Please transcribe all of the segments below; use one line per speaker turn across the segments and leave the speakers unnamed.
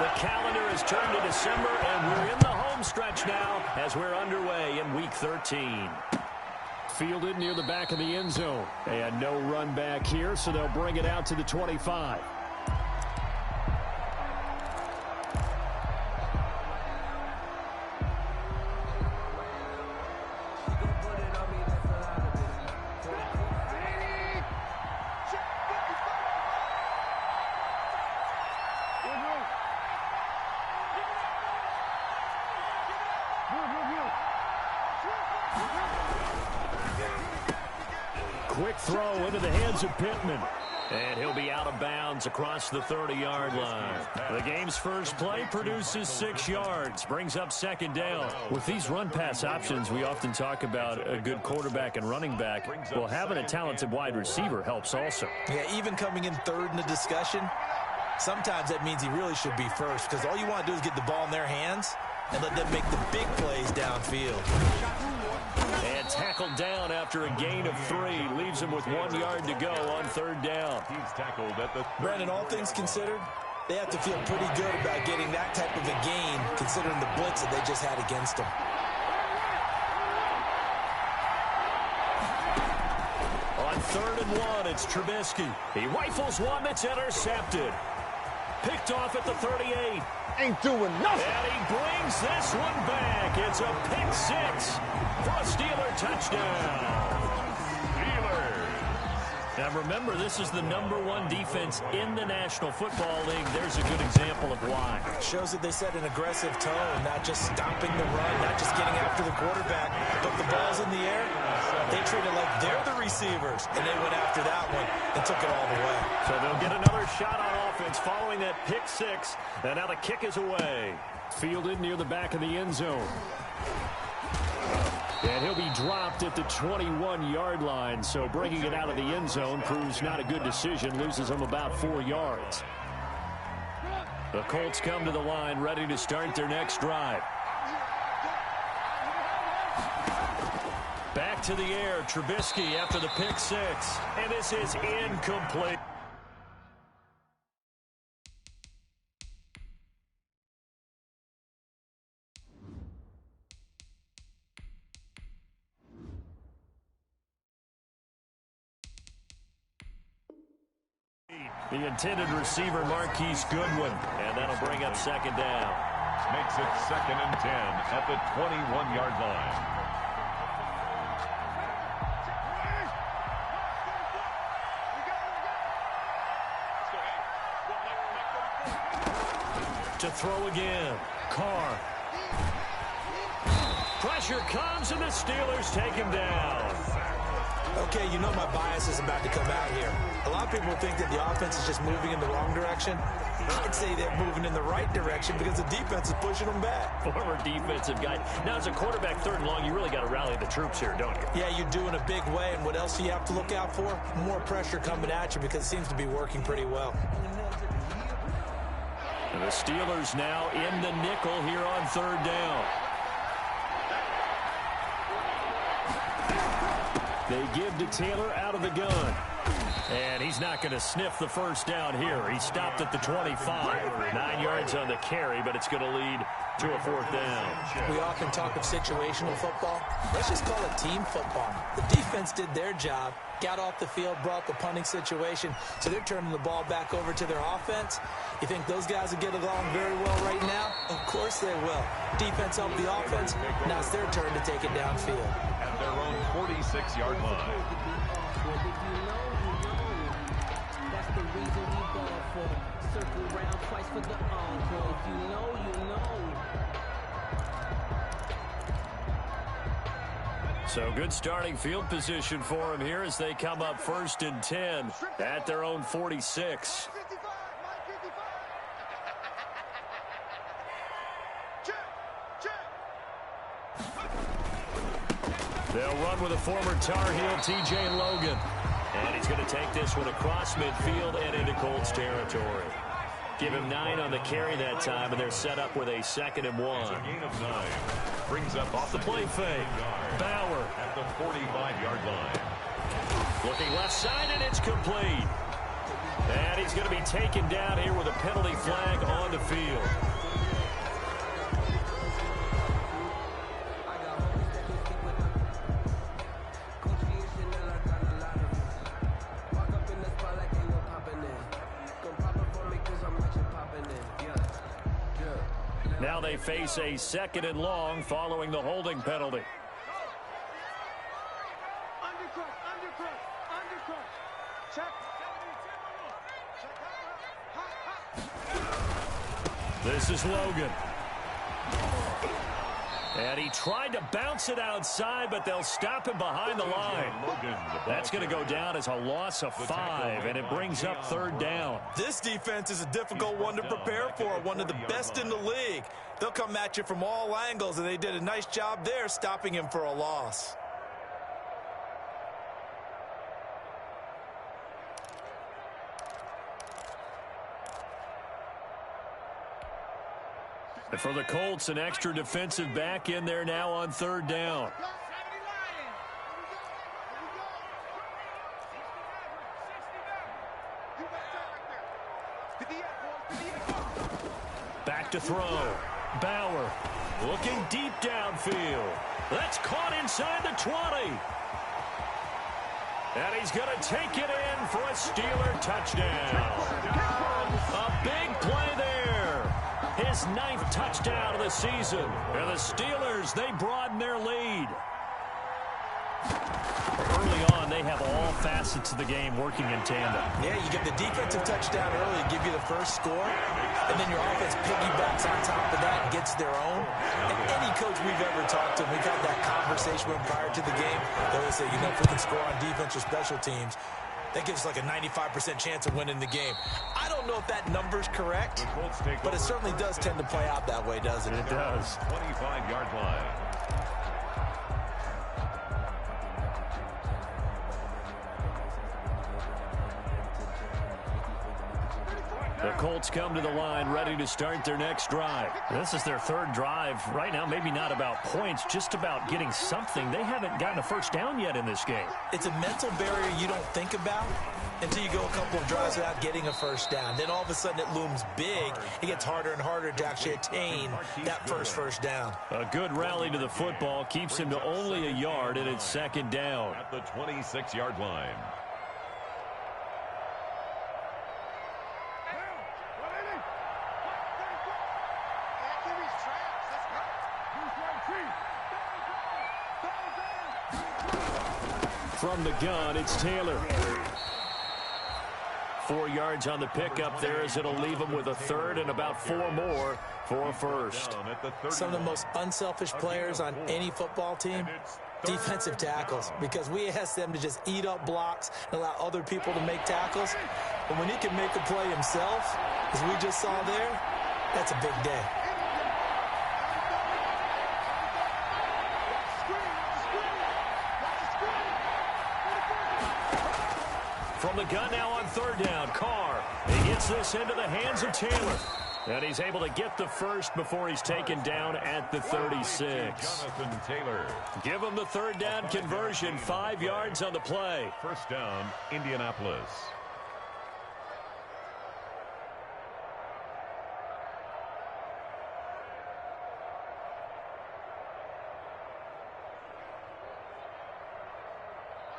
The calendar has turned to December, and we're in the home stretch now as we're underway in Week 13.
Fielded near the back of the end zone. And no run back here, so they'll bring it out to the 25. Quick throw into the hands of Pittman.
And he'll be out of bounds across the 30-yard line. The game's first play produces 6 yards, brings up second down.
With these run-pass options, we often talk about a good quarterback and running back. Well, having a talented wide receiver helps also.
Yeah, even coming in third in the discussion, sometimes that means he really should be first, because all you want to do is get the ball in their hands and let them make the big plays downfield.
And tackled down after a gain of 3. Leaves him with 1 yard to go on third down.
He's tackled at the...
Brandon, all things considered, they have to feel pretty good about getting that type of a gain, considering the blitz that they just had against them.
On 3rd and 1, it's Trubisky. He rifles one that's intercepted. Picked off at the 38.
Ain't doing nothing.
And he brings this one back. It's a pick 6 for a Steeler touchdown. Now remember, this is the #1 defense in the National Football League. There's a good example of why.
Shows that they set an aggressive tone, not just stopping the run, not just getting after the quarterback, but the ball's in the air. They treat it like they're the receivers, and they went after that one and took it all the way.
So they'll get another shot on offense following that pick 6, and now the kick is away.
Fielded near the back of the end zone. And he'll be dropped at the 21-yard line, so bringing it out of the end zone proves not a good decision, loses him about 4 yards. The Colts come to the line, ready to start their next drive. Back to the air, Trubisky after the pick 6,
and this is incomplete. The intended receiver, Marquise Goodwin, and that'll bring up second down.
Makes it 2nd and 10 at the 21-yard line.
To throw again, Carr. Pressure comes, and the Steelers take him down.
Okay, you know my bias is about to come out here. A lot of people think that the offense is just moving in the wrong direction. I'd say they're moving in the right direction because the defense is pushing them back.
Former defensive guy. Now, as a quarterback 3rd and long, you really got to rally the troops here, don't you?
Yeah, you do in a big way. And what else do you have to look out for? More pressure coming at you because it seems to be working pretty well.
And the Steelers now in the nickel here on 3rd down.
They give to Taylor out of the gun.
And he's not going to sniff the first down here. He stopped at the 25. 9 yards on the carry, but it's going to lead to a 4th down.
We often talk of situational football. Let's just call it team football. The defense did their job, got off the field, brought the punting situation, so they're turning the ball back over to their offense. You think those guys will get along very well right now? Of course they will. Defense helped the offense. Now it's their turn to take it downfield.
At their own 46-yard line.
Circle round twice for the encore. If you know, you know.
So good starting field position for him here as they come up 1st and 10 at their own 46. They'll run with a former Tar Heel, T.J. Logan. And he's going to take this one across midfield and into Colts territory. Give him 9 on the carry that time, and they're set up with a 2nd and 1.
A gain of 9. Brings up
Off the play fake. Bauer.
At the 45-yard line.
Looking left side, and it's complete.
And he's going to be taken down here with a penalty flag on the field. Now they face a 2nd and long following the holding penalty. This is Logan. And he tried to bounce it outside, but they'll stop him behind the line. That's going to go down as a loss of 5, and it brings up 3rd down.
This defense is a difficult one to prepare for, one of the best in the league. They'll come at you from all angles, and they did a nice job there stopping him for a loss.
And for the Colts, an extra defensive back in there now on 3rd down. Back to throw. Bauer looking deep downfield. That's caught inside the 20. And he's going to take it in for a Steeler touchdown. A big play there. His 9th touchdown of the season. And the Steelers, they broaden their lead. Early on, they have all facets of the game working in tandem.
Yeah, you get the defensive touchdown early, give you the first score, and then your offense piggybacks on top of that and gets their own. And any coach we've ever talked to, we've had that conversation with prior to the game. They always say, you know, if we can score on defense or special teams, that gives us like a 95% chance of winning the game. I don't know if that number's correct, but it certainly does tend to play out that way, doesn't it?
It does.
25-yard line.
The Colts come to the line ready to start their next drive. This is their 3rd drive. Right now, maybe not about points, just about getting something. They haven't gotten a first down yet in this game.
It's a mental barrier you don't think about until you go a couple of drives without getting a first down. Then all of a sudden it looms big. It gets harder and harder to actually attain that first down.
A good rally to the football keeps him to only a yard, and it's 2nd down.
At the 26-yard line.
From the gun, it's Taylor. 4 yards on the pickup there as it'll leave him with a 3rd and about 4 more for a first.
Some of the most unselfish players on any football team, defensive tackles, because we ask them to just eat up blocks and allow other people to make tackles. But when he can make a play himself, as we just saw there, that's a big day.
From the gun now on 3rd down, Carr. He gets this into the hands of Taylor. And he's able to get the first before he's taken down at the 36.
Jonathan Taylor.
Give him the 3rd down conversion, 5 yards on the play.
First down, Indianapolis.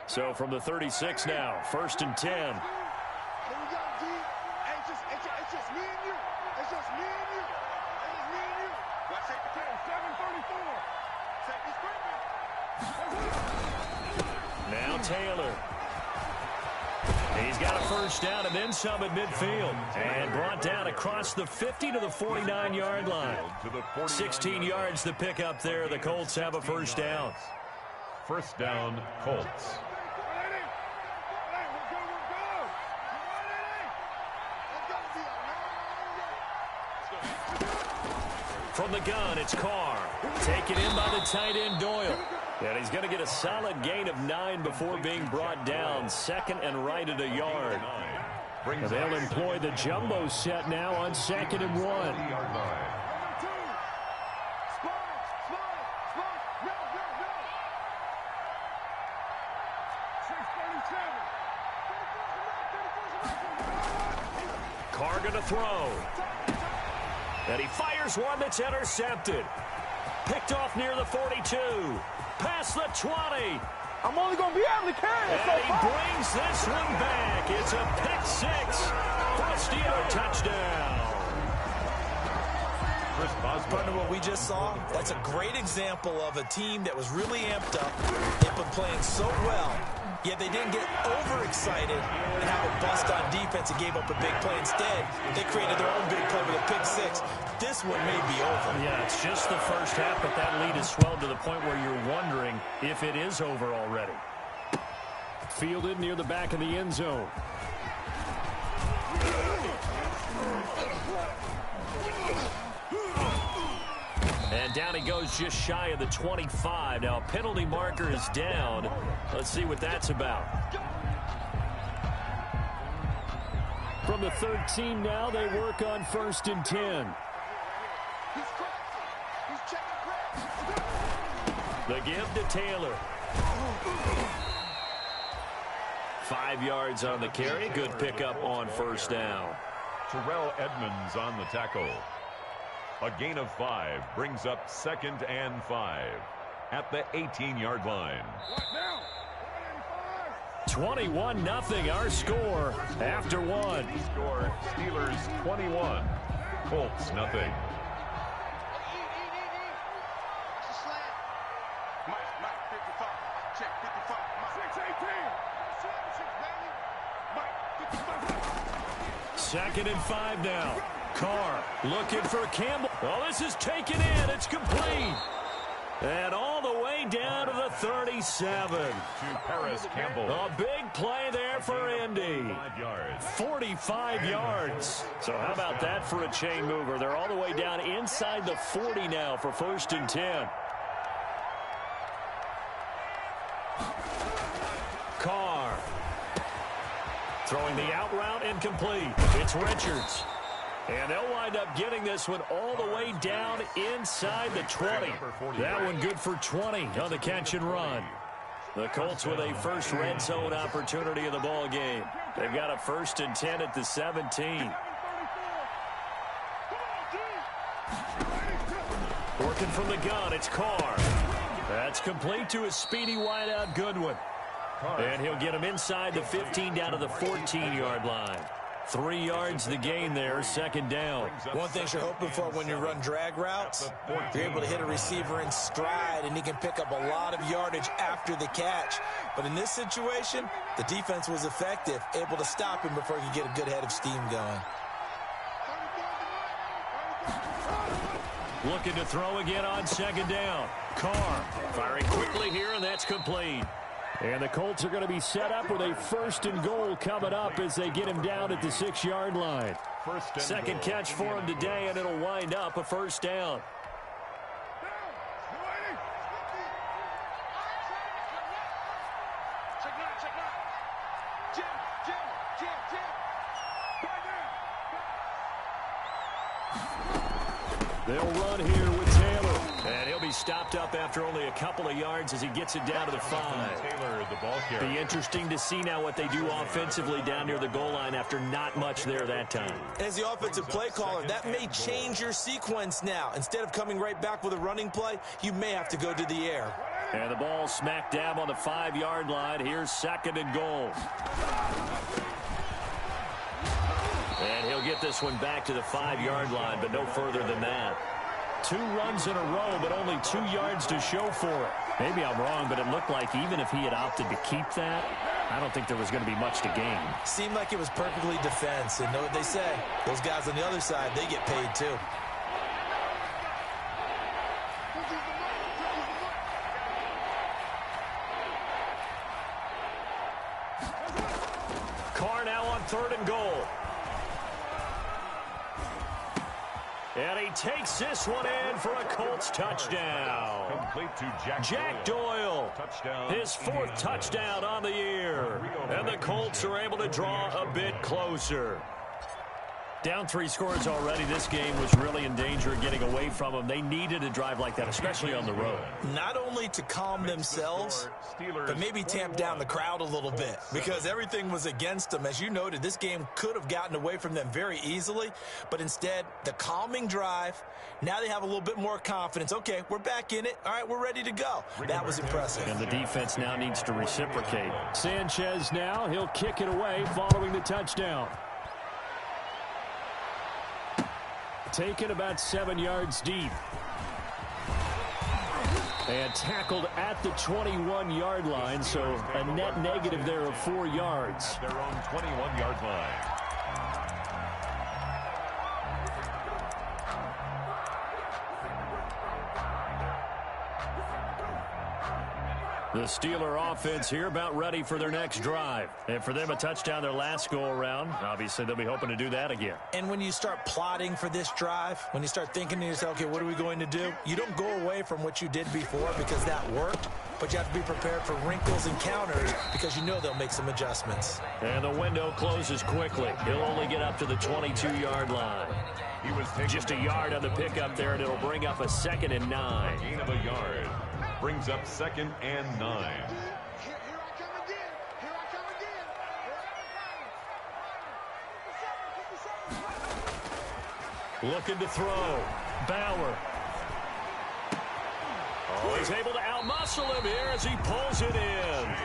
So from the 36 now, 1st and 10.
Here we go, D. Hey, it's just me and you. It's just me and you. It's just me and you. Let's take the 10, 7:34. Take this quickly.
Now Taylor. He's got a first down and then some at midfield. And brought down across the 50 to the 49-yard line. 16 yards to pick up there. The Colts have a first down.
First down, Colts.
From the gun, it's Carr. Taken in by the tight end, Doyle. And he's going to get a solid gain of 9 before being brought down. 2nd and right at a yard. And they'll employ the jumbo set now on 2nd and 1. Carr going to throw. And he fires one that's intercepted. Picked off near the 42. Past the 20.
I'm only going to be able to carry it.
And he brings this one back. It's a pick six for a Steeler touchdown.
Partner, what we just saw, that's a great example of a team that was really amped up. They've been playing so well, yet they didn't get overexcited and have a bust on defense and gave up a big play. Instead, they created their own big play with a pick six. This one may be over.
Yeah, it's just the first half, but that lead has swelled to the point where you're wondering if it is over already. Fielded near the back of the end zone. And down he goes just shy of the 25. Now a penalty marker is down. Let's see what that's about. From the 13 now, they work on 1st and 10. The give to Taylor. 5 yards on the carry. Good pickup on 1st down.
Terrell Edmonds on the tackle. A gain of 5 brings up 2nd and 5 at the 18-yard line.
21-0 our score after 1.
Score Steelers 21, Colts nothing.
Second and 5 now. Carr looking for Campbell. Oh, this is taken in. It's complete. And all the way down to the 37.
To Paris Campbell.
A big play there for Indy. 45 yards. So how about that for a chain mover? They're all the way down inside the 40 now for 1st and 10. Carr. Throwing the out route incomplete. It's Richards. And they'll wind up getting this one all the way down inside the 20. That one good for 20 on the catch and run. The Colts with a first red zone opportunity of the ball game. They've got a 1st and 10 at the 17. Working from the gun, it's Carr. That's complete to a speedy wideout Goodwin. And he'll get him inside the 15 down to the 14-yard line. 3 yards the gain there, 2nd down.
One thing you're hoping for when you run drag routes, you're able to hit a receiver in stride, and he can pick up a lot of yardage after the catch. But in this situation, the defense was effective, able to stop him before he could get a good head of steam going.
Looking to throw again on 2nd down. Carr firing quickly here, and that's complete. And the Colts are going to be set up with a 1st and goal coming up as they get him down at the 6-yard line. Second catch for him today, and it'll wind up a 1st down. They'll run here with Taylor. And he'll be stopped up after only a couple of yards as he gets it down to the 5.
Taylor, the ball carrier.
Be interesting to see now what they do offensively down near the goal line after not much there that time.
As the offensive play caller, that may change your sequence now. Instead of coming right back with a running play, you may have to go to the air.
And the ball smack dab on the 5-yard line. Here's 2nd and goal. And he'll get this one back to the 5-yard line, but no further than that. 2 runs in a row, but only 2 yards to show for it. Maybe I'm wrong, but it looked like even if he had opted to keep that, I don't think there was going to be much to gain.
Seemed like it was perfectly defense, and know what they say. Those guys on the other side, they get paid too.
Carr now on 3rd and goal. And he takes this one in for a Colts touchdown.
Complete to
Jack Doyle.
Touchdown.
His 4th touchdown on the year. And the Colts are able to draw a bit closer. Down 3 scores already. This game was really in danger of getting away from them. They needed a drive like that, especially on the road.
Not only to calm themselves, but maybe tamp down the crowd a little bit because everything was against them. As you noted, this game could have gotten away from them very easily, but instead, the calming drive, now they have a little bit more confidence. Okay, we're back in it. All right, we're ready to go. That was impressive.
And the defense now needs to reciprocate. Sanchez now, he'll kick it away following the touchdown. Taken about 7 yards deep. And tackled at the 21-yard line, so a net negative there of 4 yards.
At their own 21-yard line.
The Steeler offense here about ready for their next drive. And for them, a touchdown their last go-around. Obviously, they'll be hoping to do that again.
And when you start plotting for this drive, when you start thinking to yourself, okay, what are we going to do? You don't go away from what you did before because that worked, but you have to be prepared for wrinkles and counters because you know they'll make some adjustments.
And the window closes quickly. He'll only get up to the 22-yard line.
He was
just a yard on the pickup there, and it'll bring up a 2nd and 9.
Gain of a yard. Brings up 2nd and 9.
Here I come again. Here I come again.
Looking to throw. Bauer. Oh, he's able to outmuscle him here as he pulls it in.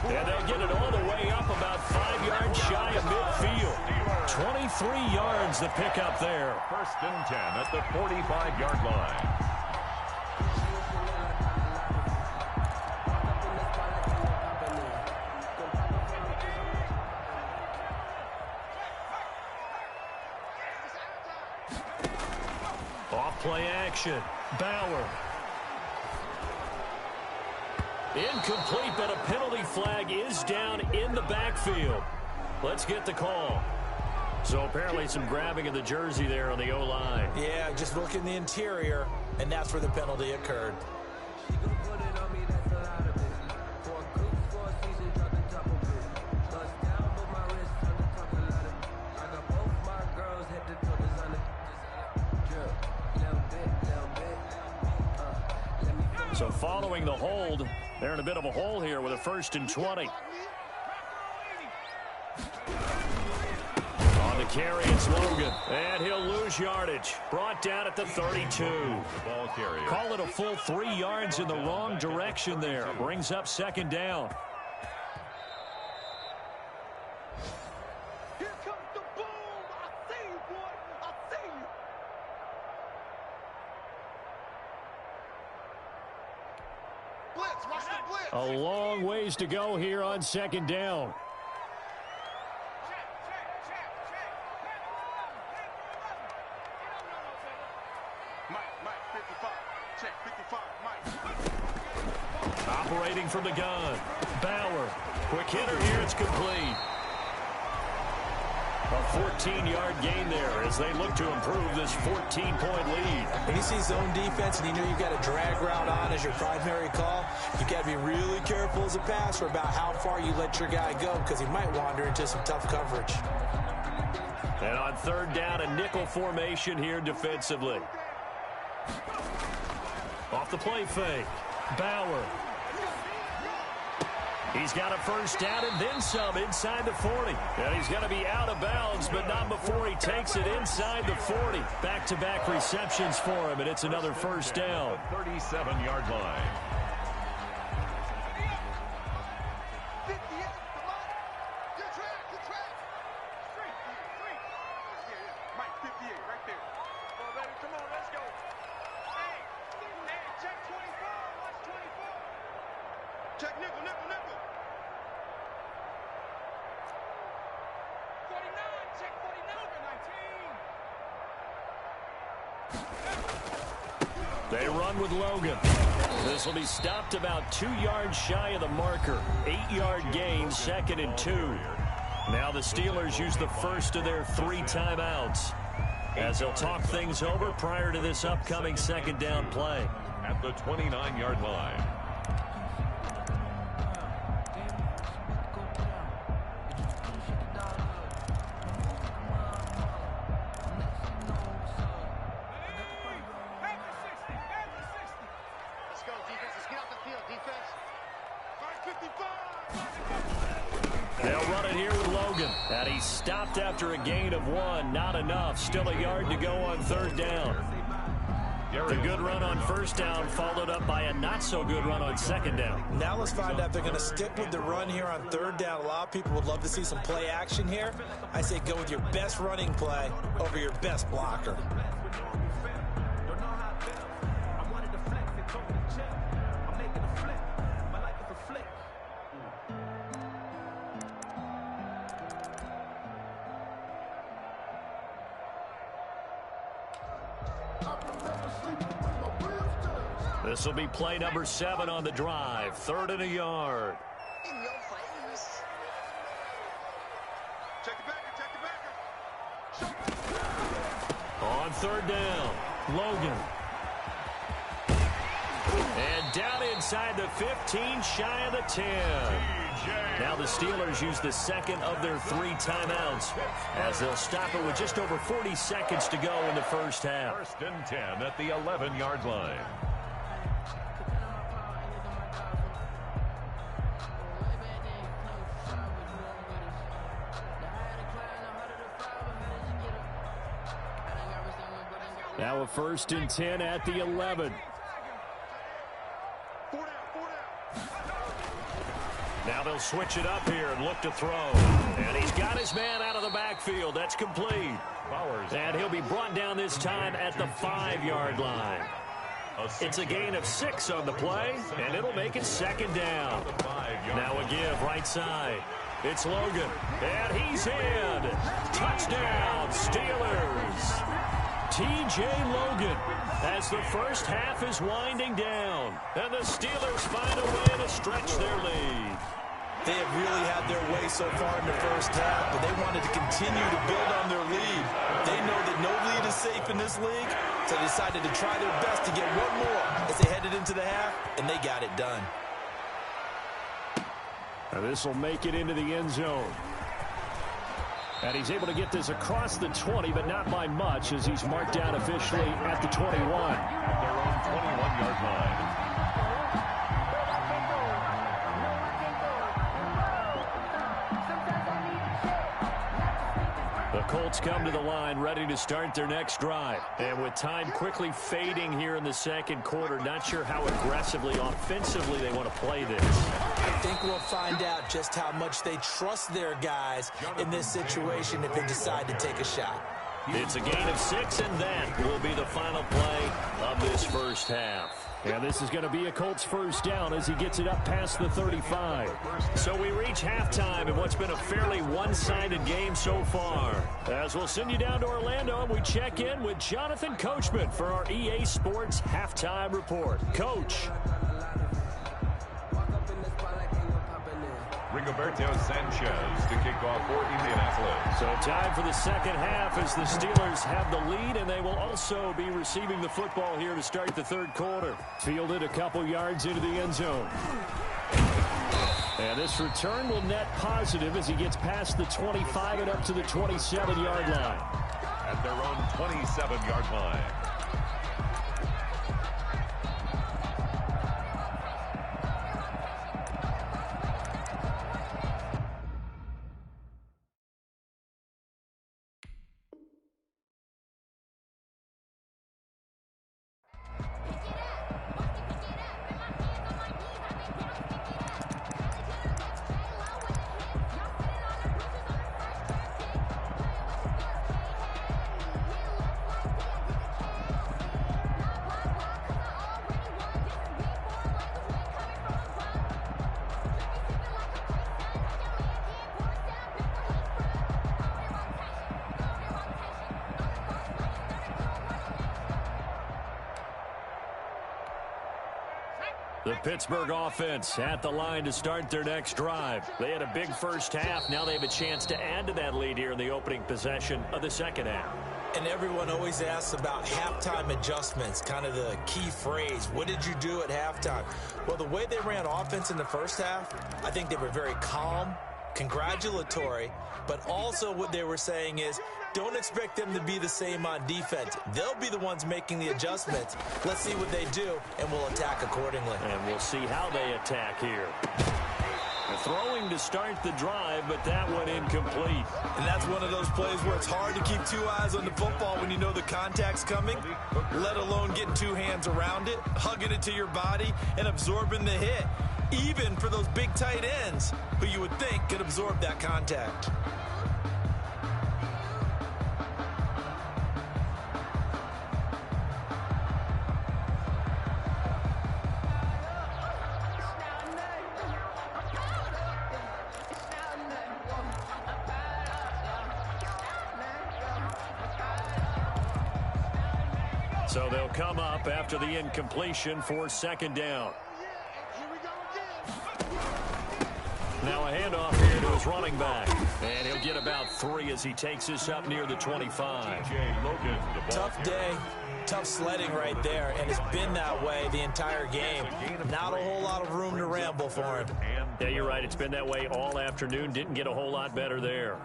And they'll get it all the way up about 5 yards shy of midfield. 23 yards the pickup there.
1st and 10 at the 45-yard line.
Play action. Bauer. Incomplete, but a penalty flag is down in the backfield. Let's get the call. So apparently some grabbing of the jersey there on the O-line.
Yeah, just look in the interior, and that's where the penalty occurred.
So following the hold, they're in a bit of a hole here with a 1st and 20. On the carry, it's Logan. And he'll lose yardage. Brought down at the 32.
The ball carrier.
Call it a full 3 yards in the wrong direction there. Brings up 2nd down.
Here comes the boom. I see you, boy. I see you. Blitz, watch the blitz.
A long ways to go here on 2nd down.
Mike, 55. Check, 55, Mike.
Operating from the gun. Bauer. Quick hitter here. It's complete. A 14-yard gain there as they look to improve this 14-point lead.
When you see zone defense and you know you've got a drag route on as your primary call, you've got to be really careful as a passer about how far you let your guy go because he might wander into some tough coverage.
And on 3rd down, a nickel formation here defensively. Off the play fake. Bauer. He's got a 1st down and then some inside the 40. And he's going to be out of bounds, but not before he takes it inside the 40. Back-to-back receptions for him, and it's another 1st down.
37-yard line.
58, come on. Good track, good track. Straight. Yeah. Mike, 58, right there. Come on, baby, come on, let's go. Hey, check 24, watch 24. Check nickel. 49, check 49, 19.
They run with Logan. This will be stopped about 2 yards shy of the marker. 8-yard gain, 2nd and 2. Now the Steelers use the first of their 3 timeouts as they'll talk things over prior to this upcoming 2nd down play.
At the 29-yard line.
defense. 555.
They'll run it here with Logan. And he stopped after a gain of 1. Not enough. Still a yard to go on third down. The good run on first down followed up by a not-so-good run on second down.
Now let's find out if they're going to stick with the run here on third down. A lot of people would love to see some play action here. I say go with your best running play over your best blocker.
This will be play number 7 on the drive. 3rd and a yard.
In your face. Check the backer.
On third down, Logan. And down inside the 15, shy of the 10. Now the Steelers use the second of their 3 timeouts as they'll stop it with just over 40 seconds to go in the first half.
1st and 10 at the 11-yard line.
Now a 1st and 10 at the 11. Now they'll switch it up here and look to throw. And he's got his man out of the backfield. That's complete. And he'll be brought down this time at the 5-yard line. It's a gain of 6 on the play, and it'll make it 2nd down. Now a give right side. It's Logan, and he's in. Touchdown, Steelers. T.J. Logan as the first half is winding down, and the Steelers find a way to stretch their lead.
They have really had their way so far in the first half, but they wanted to continue to build on their lead. They know that no lead is safe in this league, so they decided to try their best to get one more as they headed into the half, and they got it done.
Now this will make it into the end zone. And he's able to get this across the 20, but not by much, as he's marked down officially at the 21.
At their own 21-yard line.
The Colts come to the line ready to start their next drive. And with time quickly fading here in the second quarter, not sure how aggressively, offensively they want to play this.
I think we'll find out just how much they trust their guys in this situation if they decide to take a shot.
It's a gain of 6, and that will be the final play of this first half. And this is going to be a Colts first down as he gets it up past the 35. So we reach halftime in what's been a fairly one-sided game so far. As we'll send you down to Orlando, and we check in with Jonathan Coachman for our EA Sports Halftime Report. Coach.
Rigoberto Sanchez to kick off for Indianapolis.
So time for the second half as the Steelers have the lead, and they will also be receiving the football here to start the third quarter. Fielded a couple yards into the end zone. And this return will net positive as he gets past the 25 and up to the 27-yard line.
At their own 27-yard line.
The Pittsburgh offense at the line to start their next drive. They had a big first half. Now they have a chance to add to that lead here in the opening possession of the second half.
And everyone always asks about halftime adjustments, kind of the key phrase. What did you do at halftime? Well, the way they ran offense in the first half, I think they were very calm, congratulatory, but also what they were saying is don't expect them to be the same on defense. They'll be the ones making the adjustments. Let's see what they do, and we'll attack accordingly.
And we'll see how they attack here. Throwing to start the drive, but that one incomplete.
And that's one of those plays where it's hard to keep two eyes on the football when you know the contact's coming, let alone getting two hands around it, hugging it to your body, and absorbing the hit, even for those big tight ends who you would think could absorb that contact.
So they'll come up after the incompletion for second down. Now a handoff here to his running back. And he'll get about 3 as he takes this up near the 25.
Tough day, tough sledding right there, and it's been that way the entire game. Not a whole lot of room to ramble for him.
Yeah, you're right. It's been that way all afternoon. Didn't get a whole lot better there.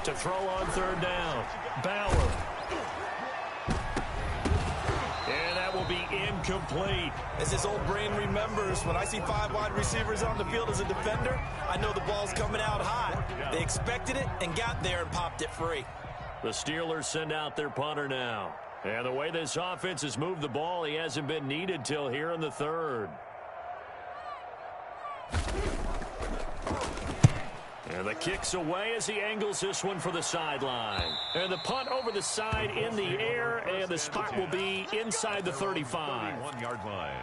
To throw on third down, Bauer. And that will be incomplete.
As his old brain remembers, when I see 5 wide receivers on the field as a defender, I know the ball's coming out hot. They expected it and got there and popped it free.
The Steelers send out their punter now. And the way this offense has moved the ball, he hasn't been needed till here in the third. And the kick's away as he angles this one for the sideline. And the punt over the side in the air, and the spot will be inside the 35.
1-yard line.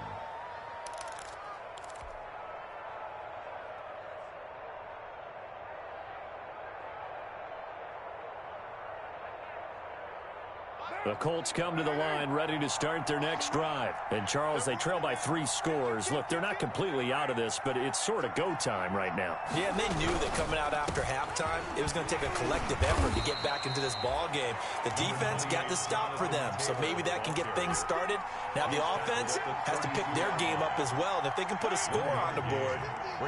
The Colts come to the line ready to start their next drive. And, Charles, they trail by 3 scores. Look, they're not completely out of this, but it's sort of go time right now.
Yeah, and they knew that coming out after halftime, it was going to take a collective effort to get back into this ball game. The defense got the stop for them, so maybe that can get things started. Now the offense has to pick their game up as well, and if they can put a score on the board,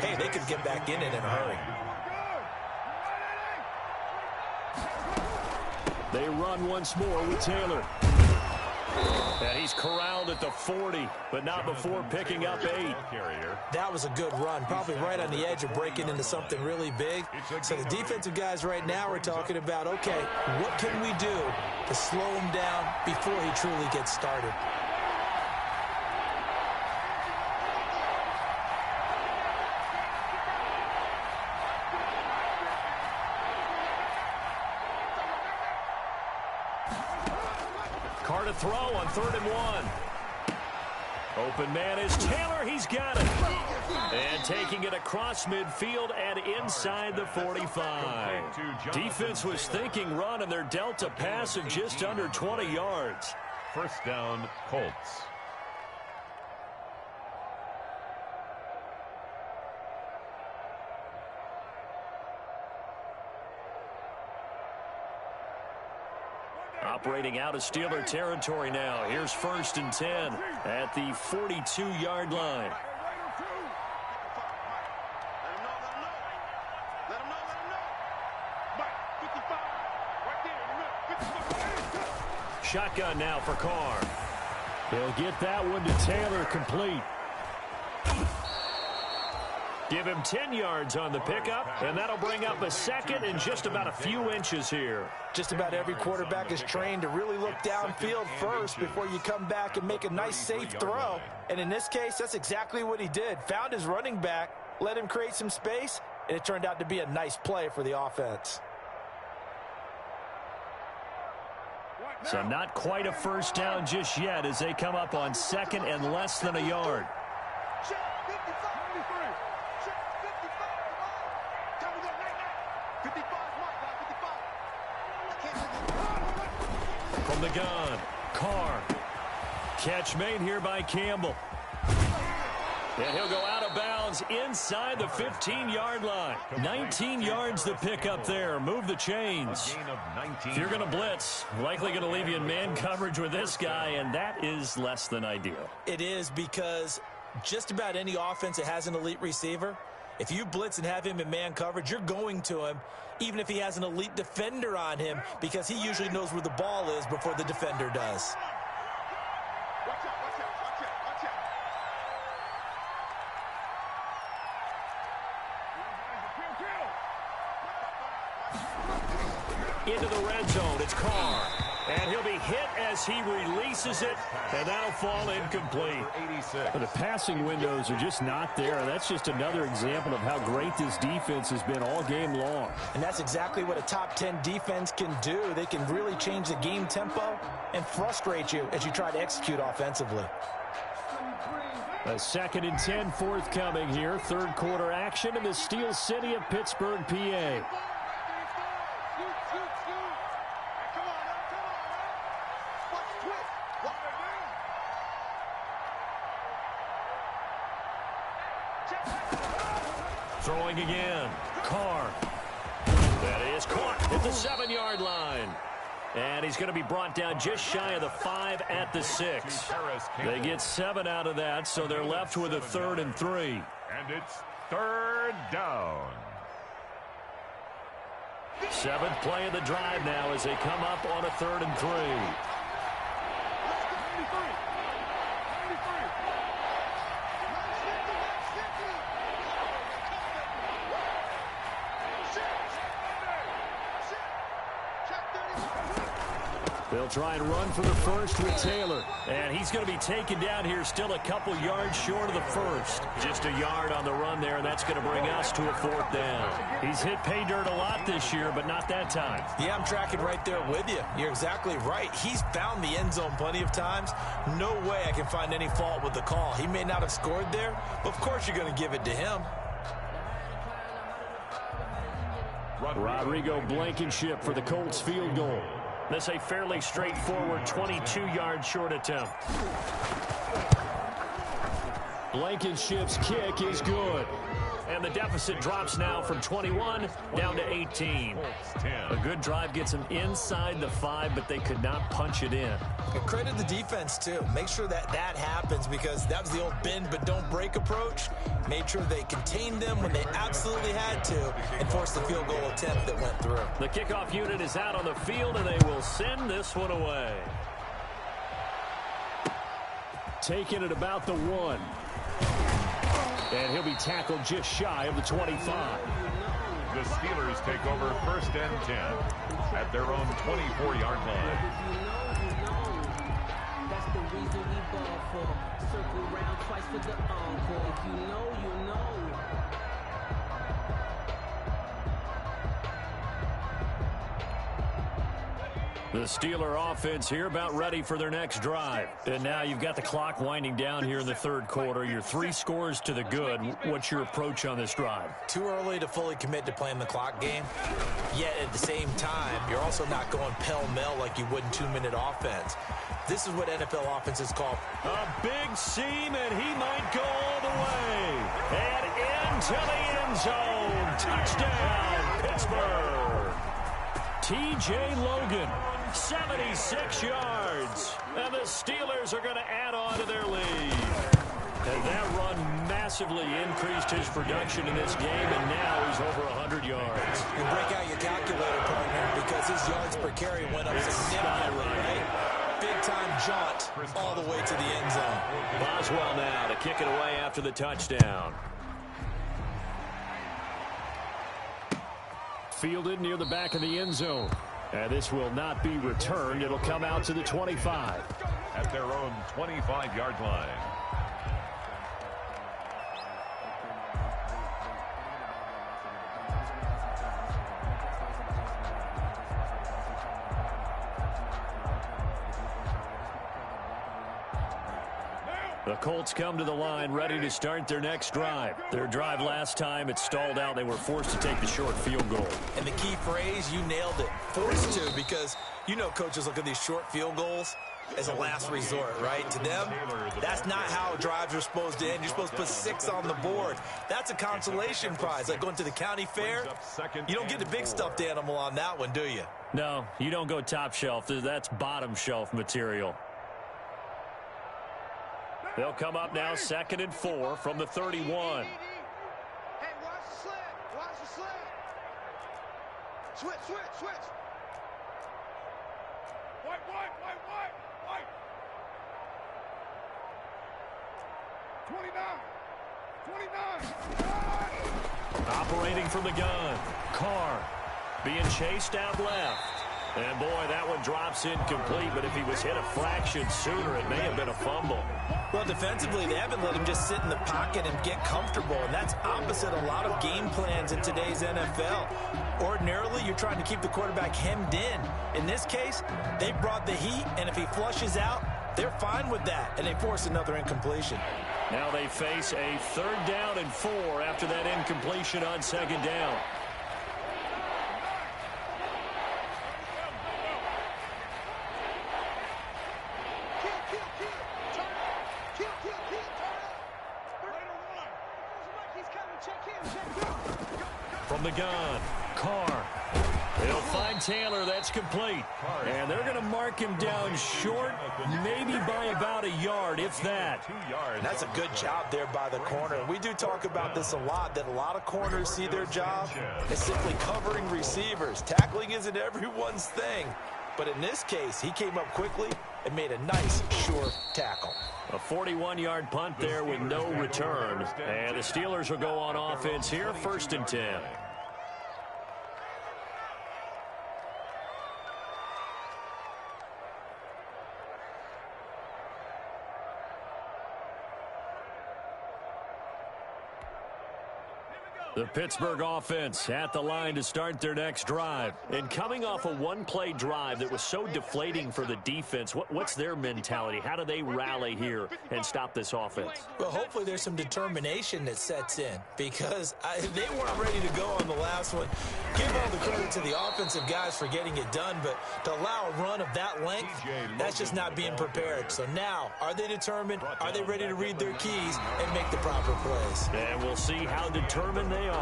hey, they could get back in it in a hurry.
They run once more with Taylor. And he's corralled at the 40, but not before picking up 8.
That was a good run, probably right on the edge of breaking into something really big. So the defensive guys right now are talking about, okay, what can we do to slow him down before he truly gets started?
Carr to throw on 3rd and 1. Open man is Taylor. He's got it. And taking it across midfield and inside the 45. Defense was thinking run, and they're dealt a pass of just under 20 yards.
First down, Colts.
Operating out of Steeler territory now. Here's 1st and 10 at the 42-yard line. Shotgun now for Carr. He'll get that one to Taylor complete. Give him 10 yards on the pickup, and that'll bring up a second and just about a few inches here.
Just about every quarterback is trained to really look downfield first before you come back and make a nice, safe throw. And in this case, that's exactly what he did. Found his running back, let him create some space, and it turned out to be a nice play for the offense.
So not quite a first down just yet as they come up on 2nd and less than a yard. From the gun, Carr Catch made here by Campbell. And he'll go out of bounds inside the 15-yard line. 19 yards to pick up there. Move the chains. If you're going to blitz, likely going to leave you in man coverage with this guy, and that is less than ideal.
It is, because just about any offense that has an elite receiver, if you blitz and have him in man coverage, you're going to him, even if he has an elite defender on him, because he usually knows where the ball is before the defender does.
Into the red zone, it's Carr. And he'll be hit as he releases it, and that'll fall incomplete. The passing windows are just not there. That's just another example of how great this defense has been all game long.
And that's exactly what a top 10 defense can do. They can really change the game tempo and frustrate you as you try to execute offensively.
A 2nd and 10 forthcoming here. Third quarter action in the Steel City of Pittsburgh, PA. Throwing again. Carr. That is caught at the 7-yard line. And he's going to be brought down just shy of the 5 at the 6. They get 7 out of that, so they're left with a 3rd and 3.
And it's 3rd down.
7th play of the drive now as they come up on a 3rd and 3. They'll try and run for the first with Taylor. And he's going to be taken down here still a couple yards short of the first. Just a yard on the run there, and that's going to bring us to a 4th down. He's hit pay dirt a lot this year, but not that time.
Yeah, I'm tracking right there with you. You're exactly right. He's found the end zone plenty of times. No way I can find any fault with the call. He may not have scored there, but of course you're going to give it to him.
Rodrigo Blankenship for the Colts field goal. This a fairly straightforward 22-yard short attempt. Blankenship's kick is good. And the deficit drops now from 21 down to 18. A good drive gets them inside the 5, but they could not punch it in.
And credit the defense, too. Make sure that happens, because that was the old bend but don't break approach. Made sure they contained them when they absolutely had to and forced the field goal attempt that went through.
The kickoff unit is out on the field, and they will send this one away. Taking it about the 1. And he'll be tackled just shy of the 25.
The Steelers take over 1st and 10 at their own 24-yard line.
That's the reason we ball for. Circle round twice for the encore. If you know, you know.
The Steeler offense here about ready for their next drive. And now you've got the clock winding down here in the 3rd quarter. You're 3 scores to the good. What's your approach on this drive?
Too early to fully commit to playing the clock game. Yet at the same time, you're also not going pell-mell like you would in 2-minute offense. This is what NFL offenses call
a big seam, and he might go all the way. And into the end zone. Touchdown, Pittsburgh. T.J. Logan. 76 yards. And the Steelers are going to add on to their lead. And that run massively increased his production in this game, and now he's over 100 yards.
You break out your calculator, partner, because his yards per carry went up significantly, right? Big-time jaunt all the way to the end zone.
Boswell now to kick it away after the touchdown.
Fielded near the back of the end zone. And this will not be returned. It'll come out to the 25.
At their own 25-yard line.
The Colts come to the line ready to start their next drive. Their drive last time, it stalled out. They were forced to take the short field goal.
And the key phrase, you nailed it. Forced to, because you know coaches look at these short field goals. as a last resort, right? To them, that's not how drives are supposed to end. You're supposed to put 6 on the board. That's a consolation prize. Like going to the county fair, you don't get the big stuffed animal on that one, do you?
No, you don't go top shelf. That's bottom shelf material. They'll come up now 2nd and 4 from the 31.
Hey, watch the slant. Watch the slant. Switch. White. 29.
Operating from the gun. Carr being chased out left. And, boy, that one drops incomplete, but if he was hit a fraction sooner, it may have been a fumble.
Well, defensively, they haven't let him just sit in the pocket and get comfortable, and that's opposite a lot of game plans in today's NFL. Ordinarily, you're trying to keep the quarterback hemmed in. In this case, they brought the heat, and if he flushes out, they're fine with that, and they force another incompletion.
Now they face a 3rd down and 4 after that incompletion on 2nd down. From the gun, Carr. They'll find Taylor. That's complete. And they're going to mark him down short, maybe by about a yard, if that.
And that's a good job there by the corner. We do talk about this a lot, that a lot of corners see their job as simply covering receivers. Tackling isn't everyone's thing. But in this case, he came up quickly and made a nice, sure tackle.
A 41-yard punt there with no return. And the Steelers will go on offense here, 1st and 10. The Pittsburgh offense at the line to start their next drive. And coming off a one-play drive that was so deflating for the defense, what's their mentality? How do they rally here and stop this offense?
Well, hopefully there's some determination that sets in, because they weren't ready to go on the last one. Give all the credit to the offensive guys for getting it done, but to allow a run of that length, that's just not being prepared. So now, are they determined? Are they ready to read their keys and make the proper plays?
And we'll see how determined they are.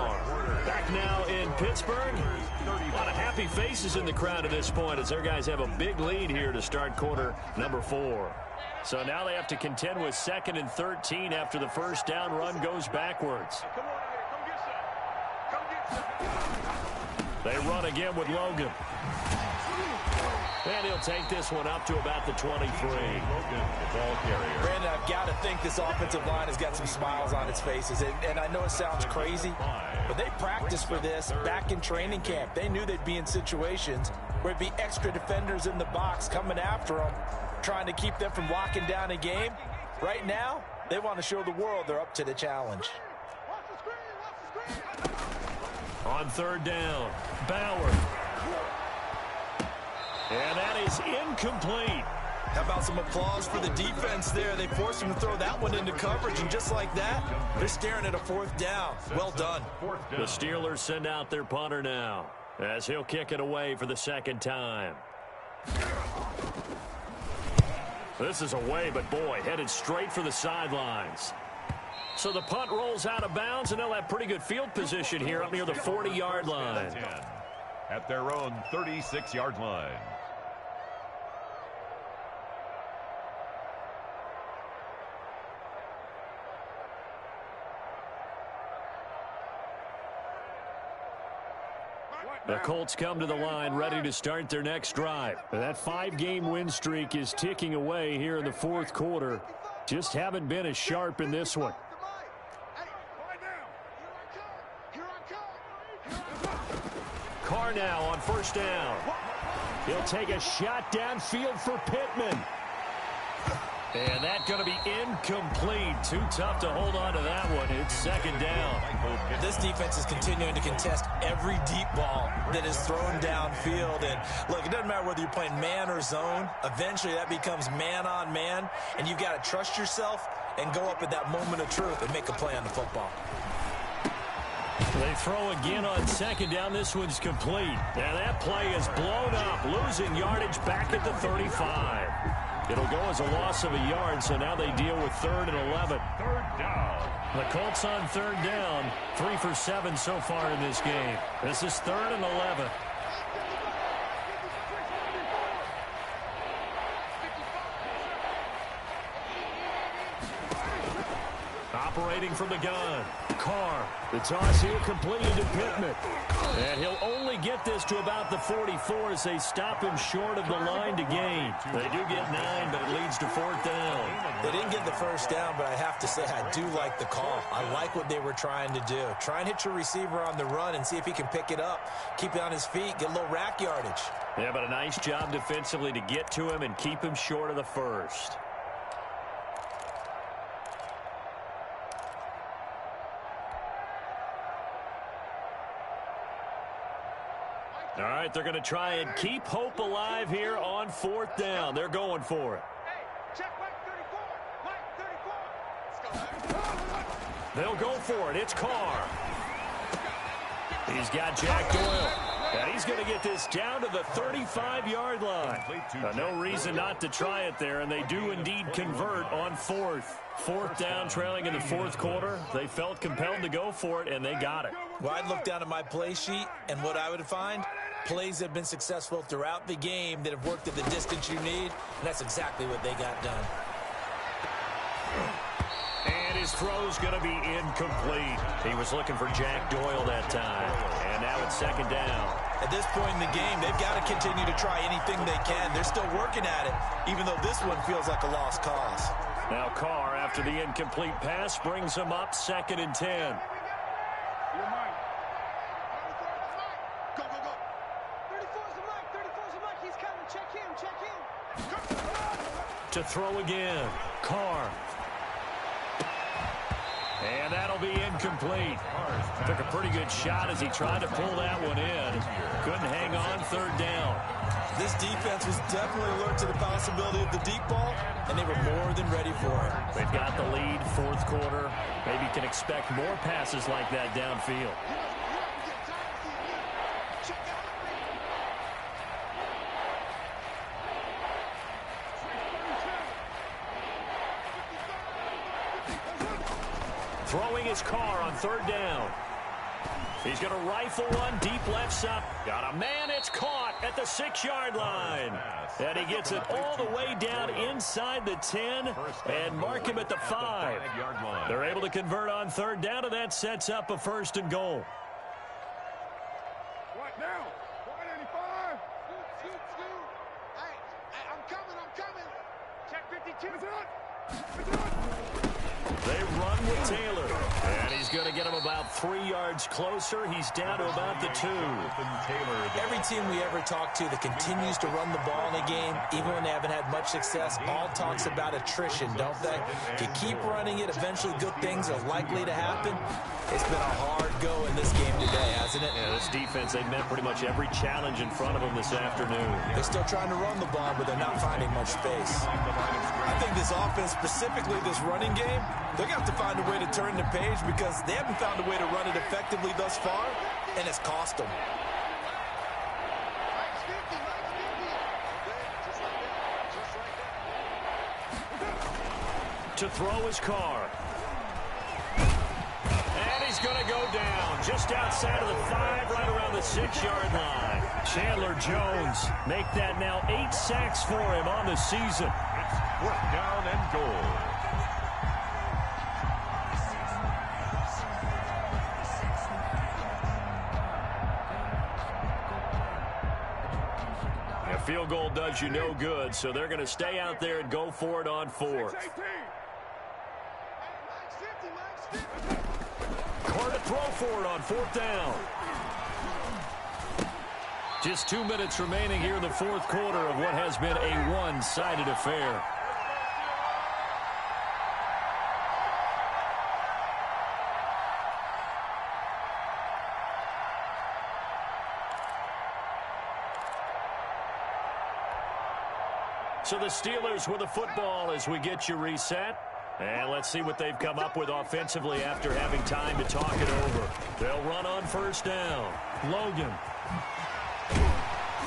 Back now in Pittsburgh. A lot of happy faces in the crowd at this point as their guys have a big lead here to start quarter number 4. So now they have to contend with 2nd and 13 after the first down run goes backwards. They run again with Logan. And he'll take this one up to about the 23.
Brandon, I've got to think this offensive line has got some smiles on its faces. And I know it sounds crazy, but they practiced for this back in training camp. They knew they'd be in situations where it'd be extra defenders in the box coming after them, trying to keep them from locking down a game. Right now, they want to show the world they're up to the challenge.
On 3rd down, Bauer. And that is incomplete.
How about some applause for the defense there? They forced him to throw that one into coverage, and just like that, they're staring at a 4th down. Well done.
The Steelers send out their punter now as he'll kick it away for the 2nd time. This is away, but boy, headed straight for the sidelines. So the punt rolls out of bounds, and they'll have pretty good field position here up near the 40-yard line.
At their own 36-yard line.
The Colts come to the line ready to start their next drive. That 5-game win streak is ticking away here in the 4th quarter. Just haven't been as sharp in this one. Carr now on 1st down. He'll take a shot downfield for Pittman. And that's going to be incomplete. Too tough to hold on to that one. It's 2nd down.
This defense is continuing to contest every deep ball that is thrown downfield. And look, it doesn't matter whether you're playing man or zone. Eventually that becomes man on man. And you've got to trust yourself and go up at that moment of truth and make a play on the football.
They throw again on 2nd down. This one's complete. And that play is blown up, losing yardage back at the 35. It'll go as a loss of a yard, so now they deal with 3rd and 11.
Third down.
The Colts on 3rd down, 3 for 7 so far in this game. This is 3rd and 11. Operating from the gun, Carr. The toss here completed to Pittman. And he'll only get this to about the 44 as they stop him short of the line to gain. They do get 9, but it leads to 4th down.
They didn't get the first down, but I have to say I do like the call. I like what they were trying to do. Try and hit your receiver on the run and see if he can pick it up. Keep it on his feet, get a little rack yardage.
Yeah, but a nice job defensively to get to him and keep him short of the first. All right, they're going to try and keep hope alive here on 4th down. They're going for it.
Check Mike 34. Mike 34.
They'll go for it. It's Carr. He's got Jack Doyle. And he's going to get this down to the 35-yard line. No reason not to try it there, and they do indeed convert on 4th. 4th down, trailing in the 4th quarter. They felt compelled to go for it, and they got it.
Well, I'd look down at my play sheet, and what I would find, plays that have been successful throughout the game that have worked at the distance you need, and that's exactly what they got done.
And his throw's going to be incomplete. He was looking for Jack Doyle that time. And now it's 2nd down.
At this point in the game, they've got to continue to try anything they can. They're still working at it, even though this one feels like a lost cause.
Now Carr, after the incomplete pass, brings him up 2nd and 10.
Go, go, go. 34's the Mike. 34's the Mike. He's coming. Check him. Check him.
To throw again. Carr. And that'll be incomplete. Took a pretty good shot as he tried to pull that one in. Couldn't hang on 3rd down.
This defense was definitely alert to the possibility of the deep ball, and they were more than ready for it.
They've got the lead, 4th quarter. Maybe can expect more passes like that downfield. Throwing his Carr on 3rd down. He's going to rifle one deep left side. Got a man. It's caught at the 6-yard line. And he gets it all the way down inside the 10 and mark him at the 5. They're able to convert on 3rd down, and that sets up a 1st and goal.
What now? 185. Scoot. Hey, I'm coming. Check 52.
They run with Taylor, and he's going to get him about 3 yards closer. He's down to about the 2.
Every team we ever talk to that continues to run the ball in a game, even when they haven't had much success, all talks about attrition, don't they? If you keep running it, eventually good things are likely to happen. It's been a hard go in this game today, hasn't it?
Yeah, this defense, they met pretty much every challenge in front of them this afternoon.
They're still trying to run the ball, but they're not finding much space. I think this offense, specifically this running game, they're going to have to find a way to turn the page because they haven't found a way to run it effectively thus far, and it's cost them.
To throw his Carr. And he's going to go down just outside of the 5, right around the 6-yard line. Chandler Jones make that now 8 sacks for him on the season.
It's 4th down and goal.
A field goal does you no good, so they're going to stay out there and go for it on 4th. Carr to throw for it on 4th down. Just 2 minutes remaining here in the 4th quarter of what has been a one-sided affair. So the Steelers with the football as we get you reset. And let's see what they've come up with offensively after having time to talk it over. They'll run on 1st down. Logan.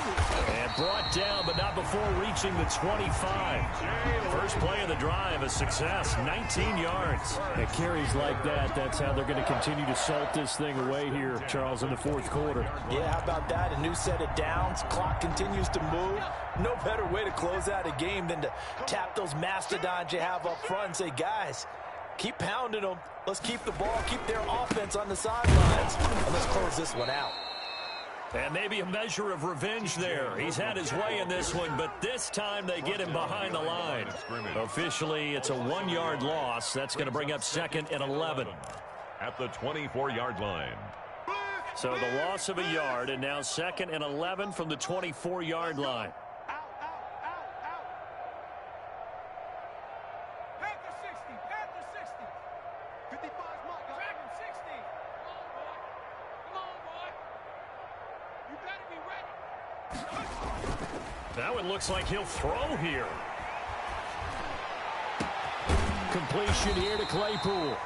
And brought down, but not before reaching the 25. First play of the drive, a success, 19 yards. And carries like that, that's how they're going to continue to salt this thing away here, Charles, in the fourth quarter.
Yeah, how about that? A new set of downs. Clock continues to move. No better way to close out a game than to tap those mastodons you have up front and say, guys, keep pounding them. Let's keep the ball, keep their offense on the sidelines, and let's close this one out.
And maybe a measure of revenge there. He's had his way in this one, but this time they get him behind the line. Officially, it's a 1-yard loss. That's going to bring up 2nd and 11.
At the 24-yard line.
So the loss of a yard, and now 2nd and 11 from the 24-yard line. That one looks like he'll throw here. Completion here to Claypool.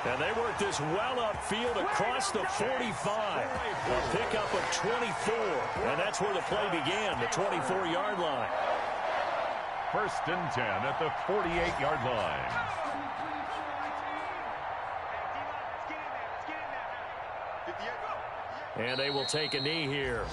And they work this well upfield across the 45. A pickup of 24. And that's where the play began, the 24-yard line.
1st and 10 at the 48-yard line.
And they will take a knee here.